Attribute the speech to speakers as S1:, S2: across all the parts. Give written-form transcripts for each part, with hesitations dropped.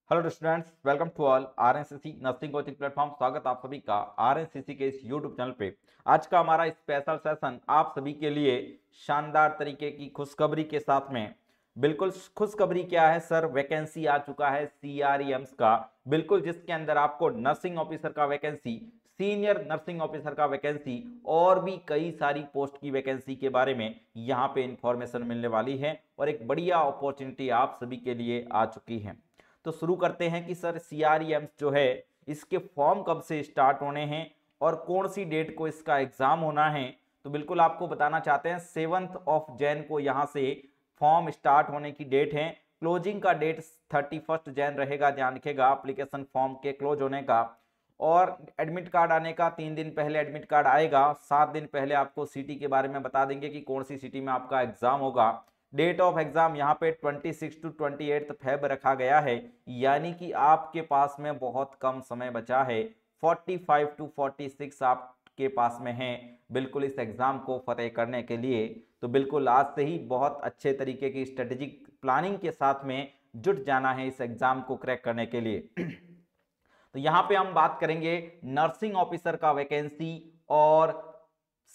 S1: Hello students, welcome to all RNCC nursing coaching platform. स्वागत आप सभी का आरएनसीसी के इस यूट्यूब चैनल पे। आज का हमारा स्पेशल सेशन आप सभी के लिए शानदार तरीके की खुशखबरी के साथ में। बिल्कुल खुशखबरी क्या है सर? वैकेंसी आ चुका है सीआरईएम्स का, बिल्कुल जिसके अंदर आपको नर्सिंग ऑफिसर का वैकेंसी, सीनियर नर्सिंग ऑफिसर का वैकेंसी और भी कई सारी पोस्ट की वैकेंसी के बारे में यहाँ पे इंफॉर्मेशन मिलने वाली है और एक बढ़िया अपॉर्चुनिटी आप सभी के लिए आ चुकी है। तो शुरू करते हैं कि सर सीआरईएम्स जो है इसके फॉर्म कब से स्टार्ट होने हैं और कौन सी डेट को इसका एग्जाम होना है। तो बिल्कुल आपको बताना चाहते हैं 7 जैन को यहाँ से फॉर्म स्टार्ट होने की डेट है। क्लोजिंग का डेट 31 जैन रहेगा, ध्यान रखिएगा एप्लीकेशन फॉर्म के क्लोज होने का। और एडमिट कार्ड आने का 3 दिन पहले एडमिट कार्ड आएगा। 7 दिन पहले आपको सिटी के बारे में बता देंगे कि कौन सी सिटी में आपका एग्जाम होगा। डेट ऑफ एग्जाम यहाँ पे 26 टू 28 फेब रखा गया है, यानी कि आपके पास में बहुत कम समय बचा है। 45 टू 46 आपके पास में है बिल्कुल इस एग्जाम को फतेह करने के लिए। तो बिल्कुल आज से ही बहुत अच्छे तरीके की स्ट्रेटेजिक प्लानिंग के साथ में जुट जाना है इस एग्जाम को क्रैक करने के लिए। तो यहाँ पे हम बात करेंगे नर्सिंग ऑफिसर का वैकेंसी और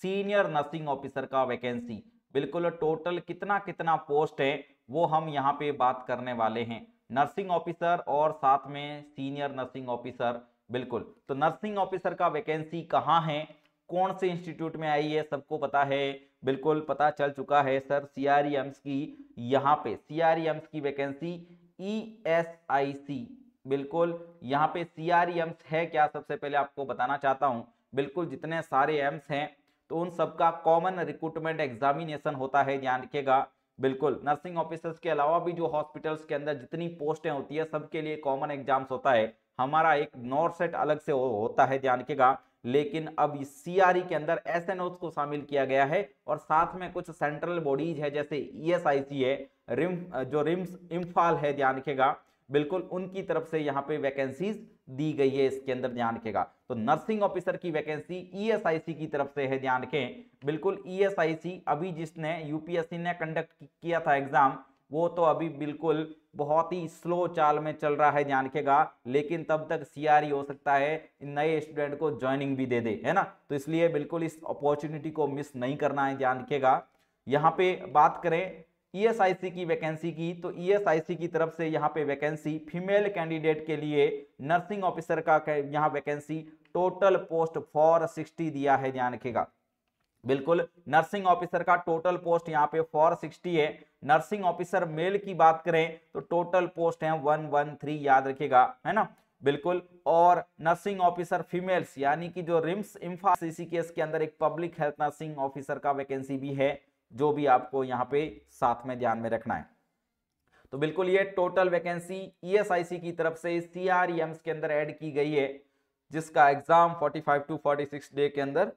S1: सीनियर नर्सिंग ऑफिसर का वैकेंसी। बिल्कुल टोटल कितना कितना पोस्ट है वो हम यहाँ पे बात करने वाले हैं, नर्सिंग ऑफिसर और साथ में सीनियर नर्सिंग ऑफिसर। बिल्कुल तो नर्सिंग ऑफिसर का वैकेंसी कहाँ है, कौन से इंस्टीट्यूट में आई है, सबको पता है। बिल्कुल पता चल चुका है सर सीआरईएम्स की, यहाँ पे सीआरईएम्स की वैकेंसी ईएसआईसी। बिल्कुल यहाँ पे सीआरईएम्स है क्या, सबसे पहले आपको बताना चाहता हूँ। बिल्कुल जितने सारे एम्स हैं तो उन सबका कॉमन रिक्रूटमेंट एग्जामिनेशन होता है, ध्यान रखिएगा। बिल्कुल नर्सिंग ऑफिसर्स के अलावा भी जो हॉस्पिटल्स के अंदर जितनी पोस्टें होती है सबके लिए कॉमन एग्जाम्स होता है। हमारा एक नॉर सेट अलग से होता है, ध्यान रखिएगा। लेकिन अब सीआरई के अंदर एसएनओ को शामिल किया गया है और साथ में कुछ सेंट्रल बॉडीज है जैसे ईएसआईसी है, रिम्स इम्फाल है, ध्यान रखिएगा। बिल्कुल उनकी तरफ से यहाँ पे वैकेंसीज दी गई है इसके अंदर, ध्यान रखिएगा। तो नर्सिंग ऑफिसर की वैकेंसी ईएसआईसी की तरफ से है, ध्यान रखें। बिल्कुल ईएसआईसी अभी जिसने यूपीएससी ने कंडक्ट किया था एग्जाम, वो तो अभी बिल्कुल बहुत ही स्लो चाल में चल रहा है, ध्यान रखिएगा। लेकिन तब तक सीआरई हो सकता है नए स्टूडेंट को ज्वाइनिंग भी दे दे, है ना। तो इसलिए बिल्कुल इस अपॉर्चुनिटी को मिस नहीं करना है, ध्यान रखिएगा। यहाँ पे बात करें ईएसआईसी की वैकेंसी की, तो ईएसआईसी की तरफ से यहाँ पे वैकेंसी फीमेल कैंडिडेट के लिए नर्सिंग ऑफिसर का यहाँ वैकेंसी टोटल पोस्ट 460 दिया है, ध्यान रखिएगा। बिल्कुल नर्सिंग ऑफिसर का टोटल पोस्ट यहाँ पे 460 है। नर्सिंग ऑफिसर मेल की बात करें तो टोटल पोस्ट है 113, याद रखिएगा, है ना। बिल्कुल और नर्सिंग ऑफिसर फीमेल्स यानी कि जो रिम्स इम्फा सीसीकेएस के अंदर एक पब्लिक हेल्थ नर्सिंग ऑफिसर का वैकेंसी भी है, जो भी आपको यहाँ पे साथ में ध्यान में रखना है। तो बिल्कुल ये टोटल वैकेंसी ईएसआईसी की तरफ से सीआरईएम्स के अंदर ऐड की गई है, जिसका एग्जाम 45 टू 46 डे के अंदर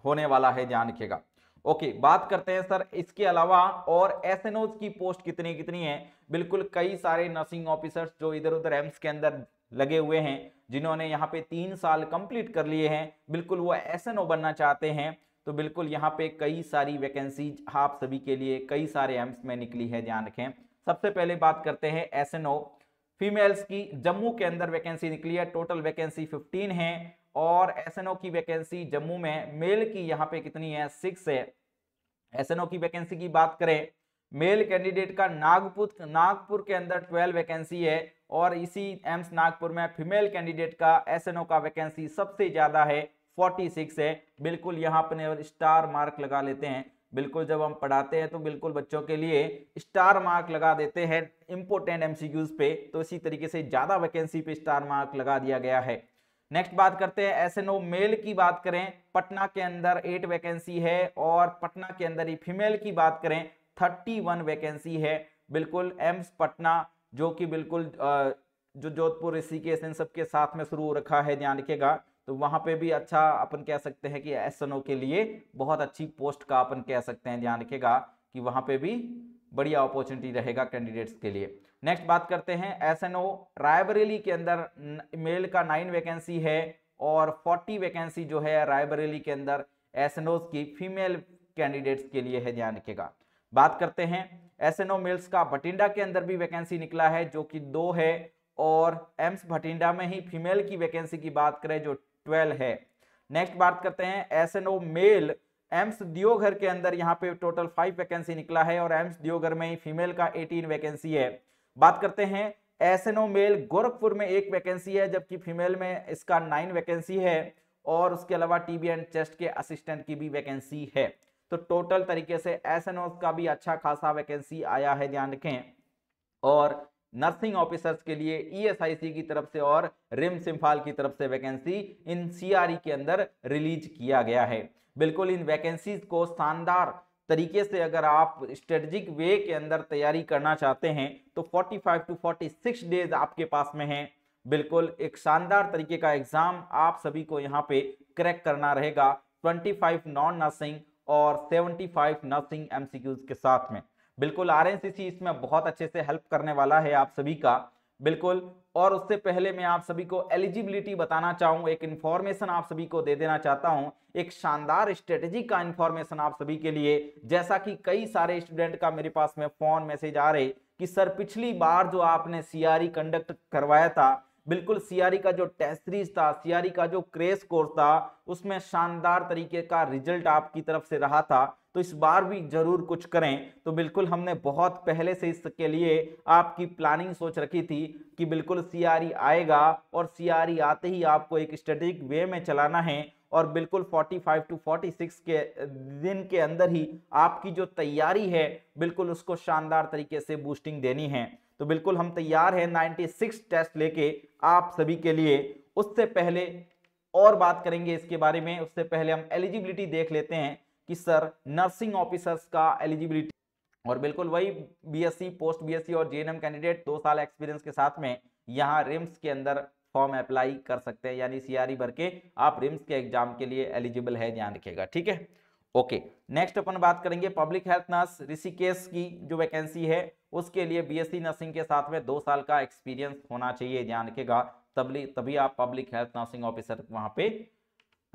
S1: होने वाला है, ध्यान रखिएगा। ओके, बात करते हैं सर इसके अलावा और एसएनओज की पोस्ट कितनी कितनी है। बिल्कुल कई सारे नर्सिंग ऑफिसर्स जो इधर उधर एम्स के अंदर लगे हुए हैं, जिन्होंने यहाँ पे 3 साल कंप्लीट कर लिए हैं, बिल्कुल वो एसएनओ बनना चाहते हैं। तो बिल्कुल यहाँ पे कई सारी वैकेंसी आप सभी के लिए कई सारे एम्स में निकली है, ध्यान रखें। सबसे पहले बात करते हैं एसएनओ फीमेल्स की। जम्मू के अंदर वैकेंसी निकली है, टोटल वैकेंसी 15 है। और एसएनओ की वैकेंसी जम्मू में मेल की यहाँ पे कितनी है, 6 है। एसएनओ की वैकेंसी की बात करें, मेल कैंडिडेट का नागपुर के अंदर 12 वैकेंसी है। और इसी एम्स नागपुर में फीमेल कैंडिडेट का एसएनओ का वैकेंसी सबसे ज्यादा है, 46 है। बिल्कुल यहाँ पर स्टार मार्क लगा लेते हैं। बिल्कुल जब हम पढ़ाते हैं तो बिल्कुल बच्चों के लिए स्टार मार्क लगा देते हैं इंपोर्टेंट एमसीक्यूज पे, तो इसी तरीके से ज्यादा वैकेंसी पे स्टार मार्क लगा दिया गया है। नेक्स्ट बात करते हैं एसएनओ मेल की बात करें, पटना के अंदर 8 वैकेंसी है। और पटना के अंदर ही फीमेल की बात करें 31 वैकेंसी है। बिल्कुल एम्स पटना जो कि बिल्कुल जो जोधपुर ऋषिकेश इन सबके साथ में शुरू रखा है, ध्यान रखिएगा। तो वहां पे भी अच्छा अपन कह सकते हैं कि एसएनओ के लिए बहुत अच्छी पोस्ट का अपन कह सकते हैं, ध्यान रखिएगा कि वहां पे भी बढ़िया अपॉर्चुनिटी रहेगा कैंडिडेट्स के लिए। नेक्स्ट बात करते हैं एसएनओ रायबरेली के अंदर मेल का 9 वैकेंसी है और 40 वैकेंसी जो है रायबरेली के अंदर एसएनओ की फीमेल कैंडिडेट्स के लिए है, ध्यान रखिएगा। बात करते हैं एसएनओ मेल्स का भटिंडा के अंदर भी वैकेंसी निकला है जो कि 2 है, और एम्स भटिंडा में ही फीमेल की वैकेंसी की बात करें जो 12 है। नेक्स्ट बात करते हैं एसएनओ मेल एम्स दियोघर के अंदर, यहाँ पे टोटल 5 वैकेंसी निकला है और एम्स दियोघर में ही फीमेल का 18 वैकेंसी है। बात करते हैं एसएनओ मेल गोरखपुर में 1 वैकेंसी है, जबकि फीमेल में इसका 9 वैकेंसी है, और उसके अलावा टीबी एंड चेस्ट के असिस्टेंट की भी वैकेंसी है। तो टोटल तरीके से एसएनओ का भी अच्छा खासा वैकेंसी आया है, ध्यान रखें। और नर्सिंग ऑफिसर्स के लिए ईएसआईसी की तरफ से और रिम्स इंफाल की तरफ से वैकेंसी इन सीआरई के अंदर रिलीज किया गया है। बिल्कुल इन वैकेंसीज को शानदार तरीके से अगर आप स्ट्रेटेजिक वे के अंदर तैयारी करना चाहते हैं तो 45 टू 46 डेज आपके पास में है। बिल्कुल एक शानदार तरीके का एग्जाम आप सभी को यहाँ पे क्रैक करना रहेगा, 25 नॉन नर्सिंग और 75 नर्सिंग एमसीक्यूज के साथ में। बिल्कुल आरएनसीसी इसमें बहुत अच्छे से हेल्प करने वाला है आप सभी का, बिल्कुल। और उससे पहले मैं आप सभी को एलिजिबिलिटी बताना चाहूँ, एक इंफॉर्मेशन आप सभी को दे देना चाहता हूँ, एक शानदार स्ट्रेटेजी का इंफॉर्मेशन आप सभी के लिए। जैसा कि कई सारे स्टूडेंट का मेरे पास में फोन मैसेज आ रहे कि सर पिछली बार जो आपने सीआरई कंडक्ट करवाया था, बिल्कुल सीआरई का जो टेस्ट सीरीज था, सीआरई का जो क्रैश कोर्स था, उसमें शानदार तरीके का रिजल्ट आपकी तरफ से रहा था, तो इस बार भी जरूर कुछ करें। तो बिल्कुल हमने बहुत पहले से इसके लिए आपकी प्लानिंग सोच रखी थी कि बिल्कुल सीआरई आएगा और सीआरई आते ही आपको एक स्ट्रेटेजिक वे में चलाना है, और बिल्कुल 45 टू 46 के दिन के अंदर ही आपकी जो तैयारी है बिल्कुल उसको शानदार तरीके से बूस्टिंग देनी है। तो बिल्कुल हम तैयार हैं 96 टेस्ट लेके आप सभी के लिए। उससे पहले और बात करेंगे इसके बारे में, उससे पहले हम एलिजिबिलिटी देख लेते हैं कि सर नर्सिंग ऑफिसर्स का एलिजिबिलिटी, और बिल्कुल वही बीएससी, पोस्ट बीएससी और जेएनएम कैंडिडेट 2 साल एक्सपीरियंस के साथ में यहाँ रिम्स के अंदर फॉर्म अप्लाई कर सकते हैं, यानी सीआरई भर के आप रिम्स के एग्जाम के लिए एलिजिबल है, ध्यान रखिएगा, ठीक है। ओके, नेक्स्ट अपन बात करेंगे पब्लिक हेल्थ नर्स ऋषिकेश की जो वैकेंसी है, उसके लिए बीएससी नर्सिंग के साथ में 2 साल का एक्सपीरियंस होना चाहिए, ध्यान रखिएगा, तभी आप पब्लिक हेल्थ नर्सिंग ऑफिसर वहां पे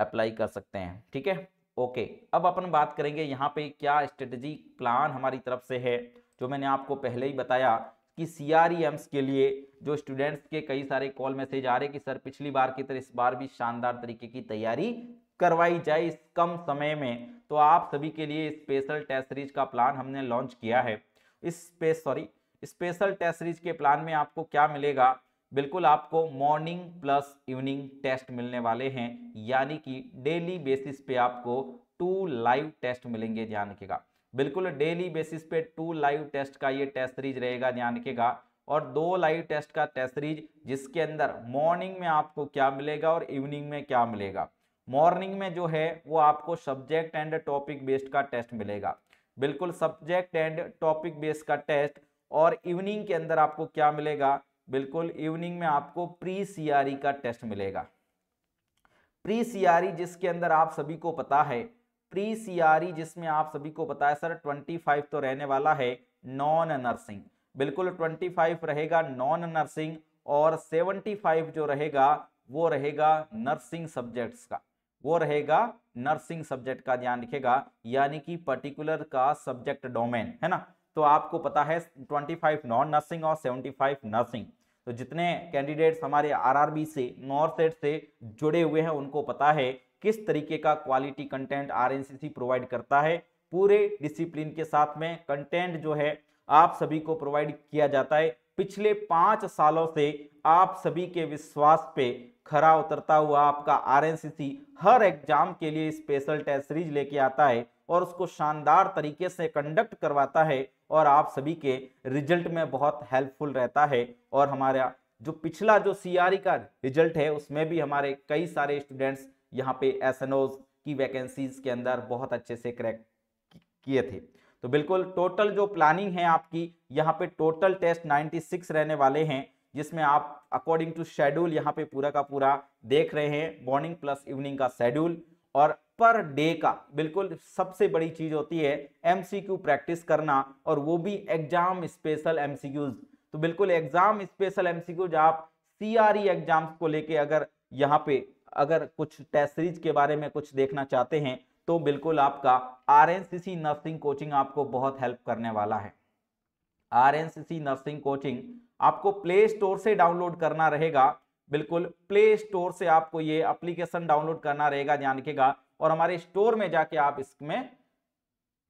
S1: अप्लाई कर सकते हैं, ठीक है। ओके, अब अपन बात करेंगे यहाँ पे क्या स्ट्रेटेजी प्लान हमारी तरफ से है। जो मैंने आपको पहले ही बताया कि सीआरई एम्स के लिए जो स्टूडेंट्स के कई सारे कॉल मैसेज आ रहे कि सर पिछली बार की तरह इस बार भी शानदार तरीके की तैयारी करवाई जाए इस कम समय में, तो आप सभी के लिए स्पेशल टेस्ट सीरीज का प्लान हमने लॉन्च किया है। स्पेशल टेस्ट सीरीज के प्लान में आपको क्या मिलेगा, बिल्कुल आपको मॉर्निंग प्लस इवनिंग टेस्ट मिलने वाले हैं, यानी कि डेली बेसिस पे आपको 2 लाइव टेस्ट मिलेंगे, ध्यान रखिएगा। बिल्कुल डेली बेसिस पे 2 लाइव टेस्ट का ये टेस्ट सीरीज रहेगा, ध्यान रखिएगा। और 2 लाइव टेस्ट का टेस्ट सीरीज जिसके अंदर मॉर्निंग में आपको क्या मिलेगा और इवनिंग में क्या मिलेगा। मॉर्निंग में जो है वो आपको सब्जेक्ट एंड टॉपिक बेस्ड का टेस्ट मिलेगा, बिल्कुल सब्जेक्ट एंड टॉपिक बेस्ड का टेस्ट। और इवनिंग के अंदर आपको क्या मिलेगा, बिल्कुल इवनिंग में आपको प्री सीआरई का टेस्ट मिलेगा। प्री सीआरई जिसके अंदर आप सभी को पता है, प्री सीआरई जिसमें आप सभी को पता है सर 25 तो रहने वाला है नॉन नर्सिंग, बिल्कुल 25 रहेगा नॉन नर्सिंग, और 75 जो रहेगा वो रहेगा नर्सिंग सब्जेक्ट्स का, वो रहेगा नर्सिंग सब्जेक्ट का, ध्यान रखिएगा, यानी कि पर्टिकुलर का सब्जेक्ट डोमेन है ना। तो आपको पता है 25 नॉन नर्सिंग और 75 नर्सिंग। तो जितने कैंडिडेट्स हमारे आरआरबी से, नॉर्थ सेट से जुड़े हुए हैं उनको पता है किस तरीके का क्वालिटी कंटेंट आरएनसीसी प्रोवाइड करता है। पूरे डिसिप्लिन के साथ में कंटेंट जो है आप सभी को प्रोवाइड किया जाता है। पिछले 5 सालों से आप सभी के विश्वास पे खरा उतरता हुआ आपका आरएनसीसी हर एग्जाम के लिए स्पेशल टेस्ट सीरीज लेके आता है और उसको शानदार तरीके से कंडक्ट करवाता है, और आप सभी के रिजल्ट में बहुत हेल्पफुल रहता है। और हमारा जो पिछला जो सीआरई का रिजल्ट है उसमें भी हमारे कई सारे स्टूडेंट्स यहाँ पे एसएनओज की वैकेंसीज के अंदर बहुत अच्छे से क्रैक किए थे। तो बिल्कुल टोटल जो प्लानिंग है आपकी, यहाँ पे टोटल टेस्ट 96 रहने वाले हैं, जिसमें आप अकॉर्डिंग टू शेड्यूल यहाँ पे पूरा का पूरा देख रहे हैं, मॉर्निंग प्लस इवनिंग का शेड्यूल, और पर डे का बिल्कुल सबसे बड़ी चीज होती है एमसीक्यू प्रैक्टिस करना, और वो भी एग्जाम स्पेशल एमसीक्यूज। तो बिल्कुल एग्जाम स्पेशल एमसीक्यूज आप सीआरई एग्जाम्स को लेके अगर यहाँ पे अगर कुछ टेस्ट सीरीज के बारे में कुछ देखना चाहते हैं तो बिल्कुल आपका आरएनसीसी नर्सिंग कोचिंग आपको बहुत हेल्प करने वाला है। RNCC नर्सिंग कोचिंग आपको प्ले स्टोर से डाउनलोड करना रहेगा। बिल्कुल प्ले स्टोर से आपको ये एप्लीकेशन डाउनलोड करना रहेगा, ध्यान रखिएगा। और हमारे स्टोर में जाके आप इसमें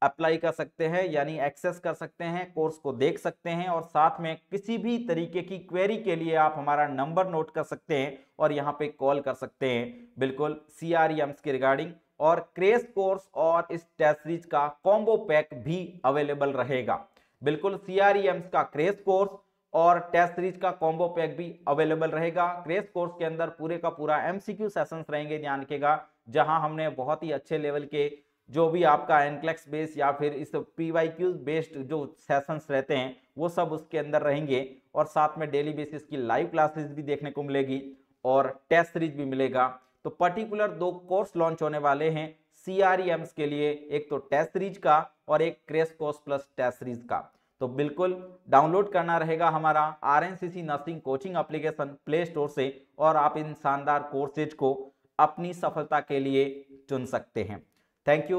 S1: अप्लाई कर सकते हैं, यानी एक्सेस कर सकते हैं, कोर्स को देख सकते हैं। और साथ में किसी भी तरीके की क्वेरी के लिए आप हमारा नंबर नोट कर सकते हैं और यहाँ पे कॉल कर सकते हैं, बिल्कुल CREMs के रिगार्डिंग। और क्रेश कोर्स और इस टेस्ट सीरीज का कॉम्बो पैक भी अवेलेबल रहेगा। बिल्कुल CREMs का क्रेश कोर्स और टेस्ट सीरीज का कॉम्बो पैक भी अवेलेबल रहेगा। क्रेश कोर्स के अंदर पूरे का पूरा MCQ सेशंस रहेंगे, ध्यान रखिएगा, जहां हमने बहुत ही अच्छे लेवल के जो भी आपका एनक्लेक्स बेस्ड या फिर इस PYQ बेस्ड जो सेशंस रहते हैं वो सब उसके अंदर रहेंगे। और साथ में डेली बेसिस की लाइव क्लासेस भी देखने को मिलेगी और टेस्ट सीरीज भी मिलेगा। तो पर्टिकुलर 2 कोर्स लॉन्च होने वाले हैं CREMs के लिए, एक तो टेस्ट सीरीज का और एक crash course plus test series का। तो बिल्कुल डाउनलोड करना रहेगा हमारा RNCC nursing coaching application play store से और आप इन शानदार कोर्सेज को अपनी सफलता के लिए चुन सकते हैं। Thank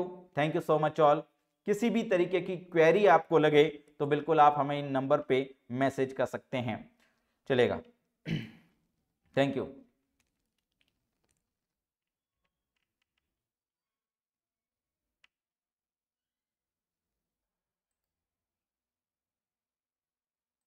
S1: you so much all. किसी भी तरीके की क्वेरी आपको लगे तो बिल्कुल आप हमें इन नंबर पे मैसेज कर सकते हैं, चलेगा। Thank you.